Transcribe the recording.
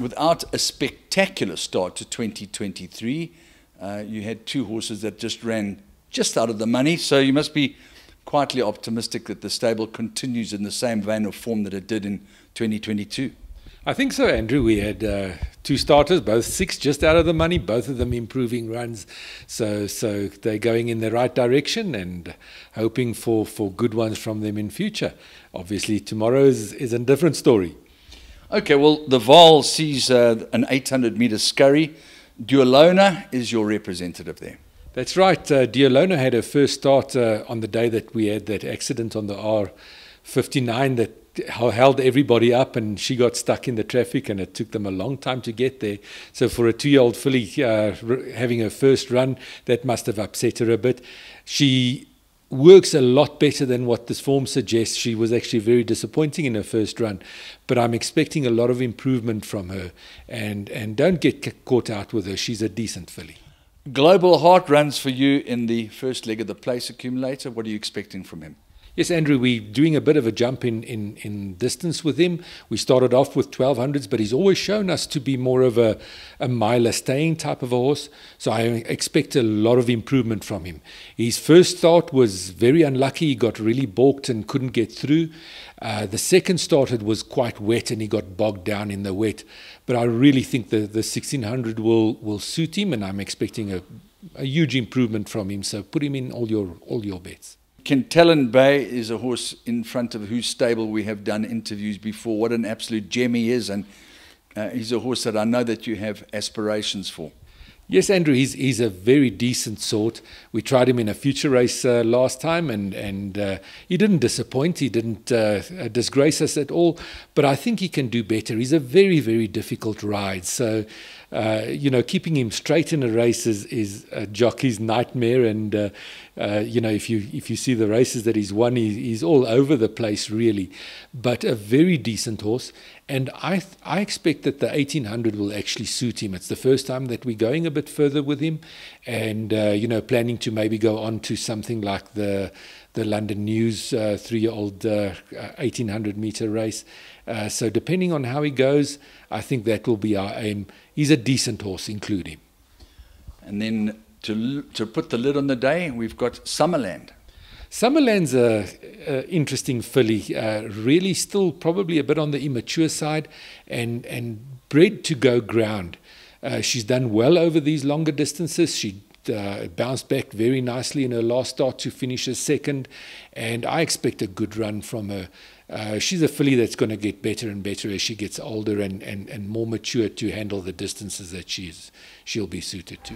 without a spectacular start to 2023, you had two horses that just ran just out of the money, so you must be quietly optimistic that the stable continues in the same vein of form that it did in 2022. I think so, Andrew. We had two starters, both 6 just out of the money, both of them improving runs. So they're going in the right direction and hoping for good ones from them in future. Obviously, tomorrow is a different story. Okay, well, the vaal sees an 800-metre scurry. Deolona is your representative there. That's right. Deolona had her first start on the day that we had that accident on the R59 that held everybody up, and she got stuck in the traffic, and it took them a long time to get there. So for a 2-year-old filly having her first run, that must have upset her a bit. She works a lot better than what this form suggests. She was actually very disappointing in her first run, but I'm expecting a lot of improvement from her, and don't get caught out with her. She's a decent filly. Global Heart runs for you in the first leg of the place accumulator. What are you expecting from him? Yes, Andrew, we're doing a bit of a jump in distance with him. We started off with 1200s, but he's always shown us to be more of a miler staying type of a horse. So I expect a lot of improvement from him. His first start was very unlucky. He got really balked and couldn't get through. The second start it was quite wet and he got bogged down in the wet. But I really think the 1600 will suit him, and I'm expecting a huge improvement from him. So put him in all your bets. Kentellan Bay is a horse in front of whose stable we have done interviews before. What an absolute gem he is, and he's a horse that I know that you have aspirations for. Yes, Andrew, he's a very decent sort. We tried him in a future race last time, and he didn't disappoint. He didn't disgrace us at all, but I think he can do better. He's a very, very difficult ride. So, keeping him straight in a race is a jockey's nightmare. And, if you see the races that he's won, he's all over the place, really. But a very decent horse. And I expect that the 1800 will actually suit him. It's the first time that we're going a bit further with him, and planning to maybe go on to something like the London News 3-year-old 1800-meter race. So depending on how he goes, I think that will be our aim. He's a decent horse, include him. And then to put the lid on the day, we've got Summerland. Summerland's a interesting filly, really still probably a bit on the immature side, and bred to go ground. She's done well over these longer distances. She bounced back very nicely in her last start to finish as second, and I expect a good run from her. She's a filly that's going to get better and better as she gets older and more mature to handle the distances that she'll be suited to.